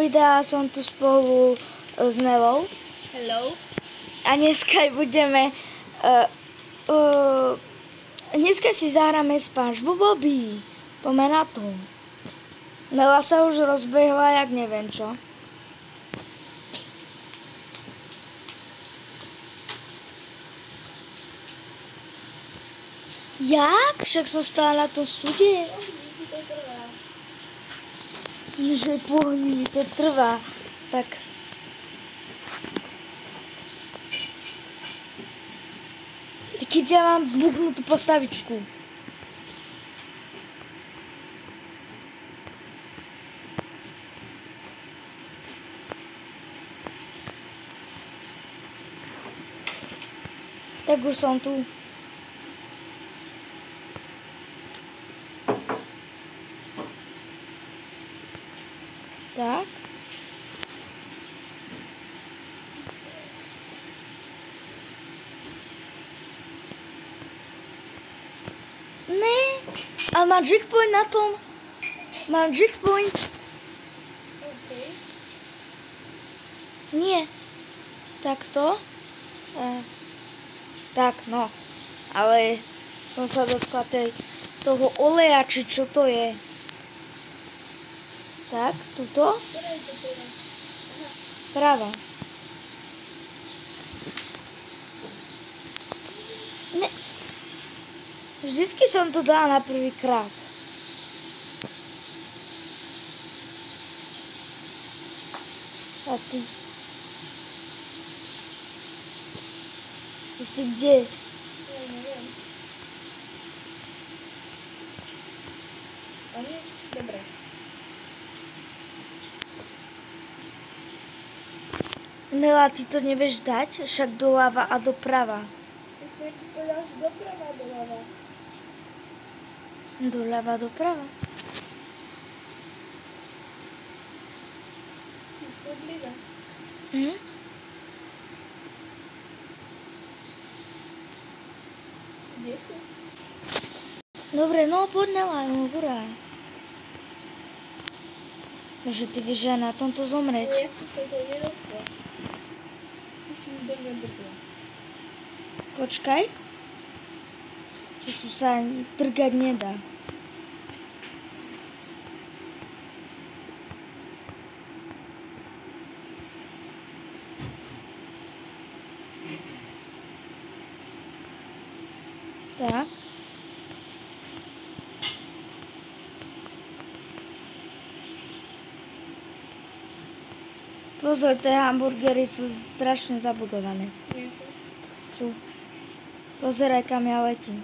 videa, som tu spolu s Nelou. Hello. A dneska budeme... dneska si zahráme SpongeBoby. Poďme na to. Nela sa už rozbehla, jak neviem čo. Jak? Však som stála na tom súde. Že pohni, mi to trvá. Tak. Keď ja mám buknutú postavičku. Tak už som tu. Tak. Ne, a Magic Point na tom. Magic Point. Okay. Nie. Takto. Tak, no. Ale som sa dotkla toho oleja, či čo to je. Tak, tuto. Práva. Ne. Vždycky som to dala na prvýkrát. A ty? Ty si kde? Ja neviem. Ale dobre. Nela, ty to nevieš dať? Však doľava a doprava. Ty si ti povedal, že doprava, doľava. Doľava, doprava. Podliva. Kde sú? Dobre, no poď Nela, no hurá. Že ty vieš aj na tomto zomreť. Ale ja som sa to nedotkla. Ty si mi do mňa drgla. Počkaj. Že tu sa ani trgať nedá. Tak. Pozor, tie hamburgery sú strašne zabudované. Sú. Pozeraj, kam ja letím.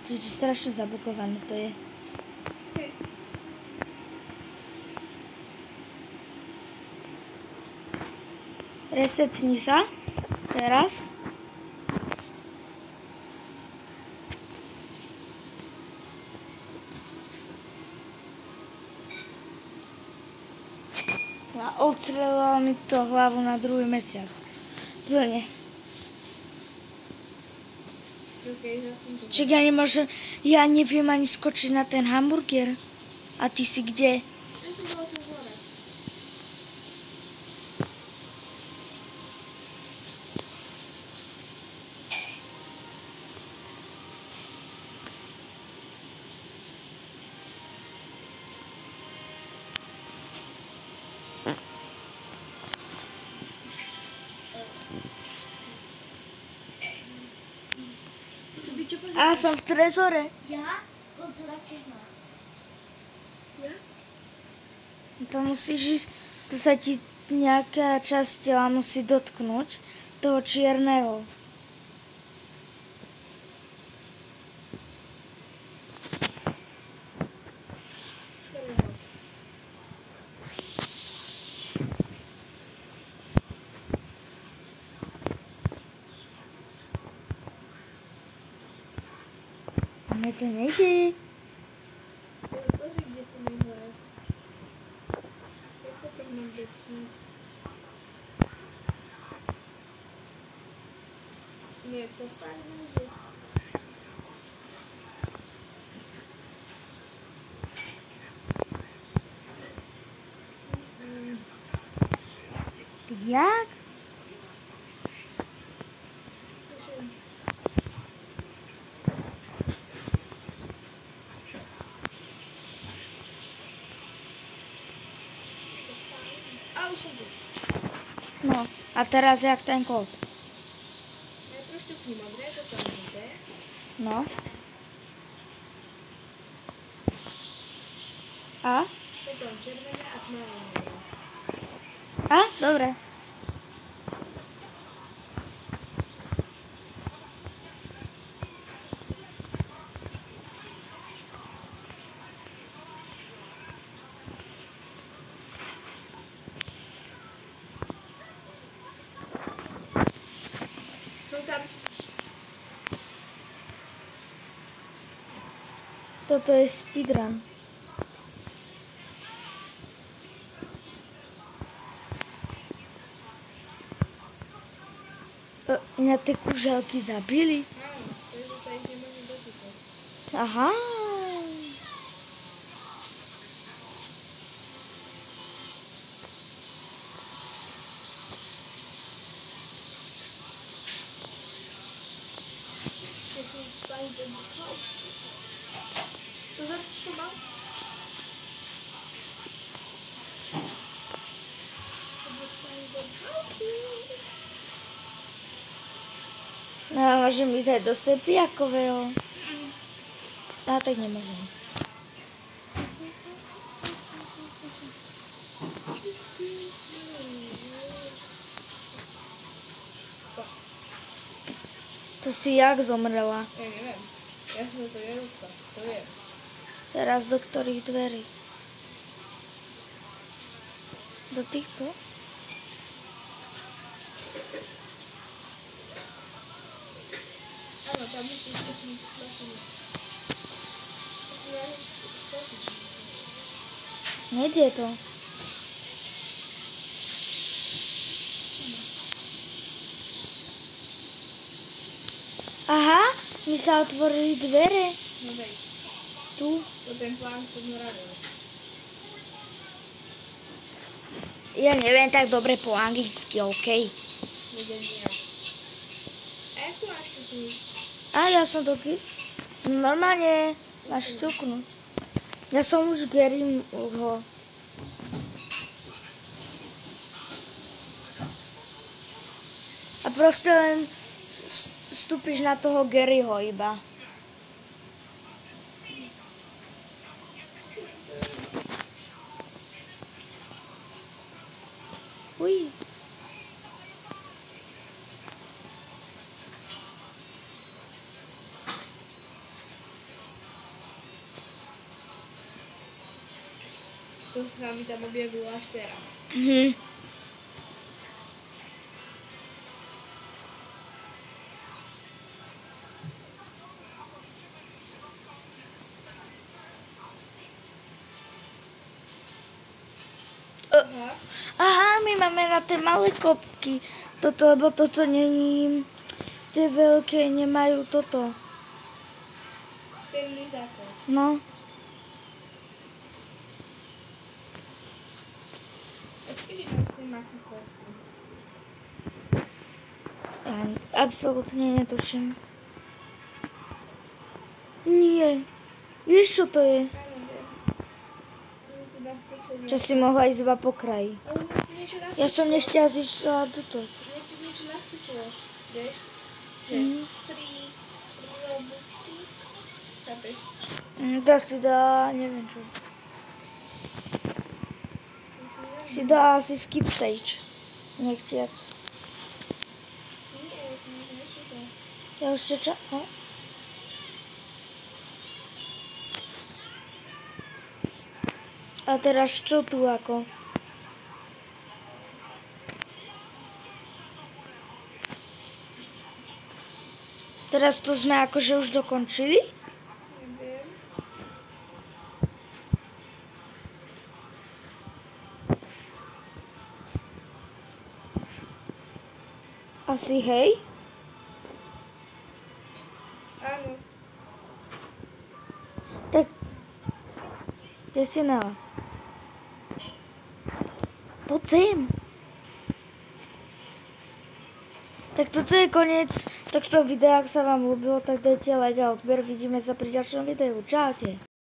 To je strašne zabudované, to je. Resetni sa. Teraz. A odstrelilo mi to hlavu na druhý mesiac. Plne. Čiže ja nemôžem, ja neviem ani skočiť na ten hamburger. A ty si kde? Ja som bola tu hore. A som v trezore. Ja? Poď sa radšej na. Ja? To musíš ísť, to sa ti nejaká časť tela musí dotknúť toho čierneho. Mne to nejde. Pozri, kde som mi hore. Jak to tak mám dotknúť? Nie, to fakt nejde. Jak? A už som tu. No, a teraz jak ten kód? Najprv šťukni modré, potom žlté. No. A? Potom červené a tmavé. A? Dobre. Som tam. Toto je speedrun. Mňa tie kuželky zabili. Áno, takže sa ich nemôžem dotýkať. Aha. Čo som spali do duchov? Čo za to mám? Čo by spali do duchov? No, môžem ísť aj do Sepiakového. No, tak nemôžem. To si jak zomrela? Ja neviem. Ja som to nerústa. To viem. Teraz do ktorých dverí? Do týchto? Áno, tam musíš stupniť platinu. Nejde to. Aha, mi sa otvorili dvere. No dej. Tu. To ten plán, čo sme radili. Ja neviem tak dobre po anglicky, okej. Budem ja. A jak tu máš stupniť? A ja som to normálne máš šťuknúť. Ja som už Gary ho. A proste len vstúpiš na toho Garyho iba. Uj. To sa mi tam objavilo až teraz. Mhm. Aha. Aha, my máme na tie malé kopky. Toto, lebo toto není... Tie veľké nemajú toto. Pevný základ. No. Odkedy máš ten maký kostým? Ja absolútne netuším. Nie. Vieš, čo to je? Áno, viem. Tu naskočil Čo si mohla ísť iba po kraji. Ale mne tu niečo naskočilo. Ja som nechťala zišla do toho. Mne tu niečo naskočilo. Vieš? Že free Robuxy. Chápeš? To si dá, neviem čo. Si dá asi skip stage. Nechtiac. Nie, ja som už nečítal. Ja už čeča... No. A teraz čo tu ako? Teraz to sme akože už dokončili? Neviem. Asi hej? Áno. Tak... Kde si Nela? Poď sem. Tak toto je koniec tohto videa, ak sa vám ľúbilo, tak dajte like a odber, vidíme sa pri ďalšom videu, čaute.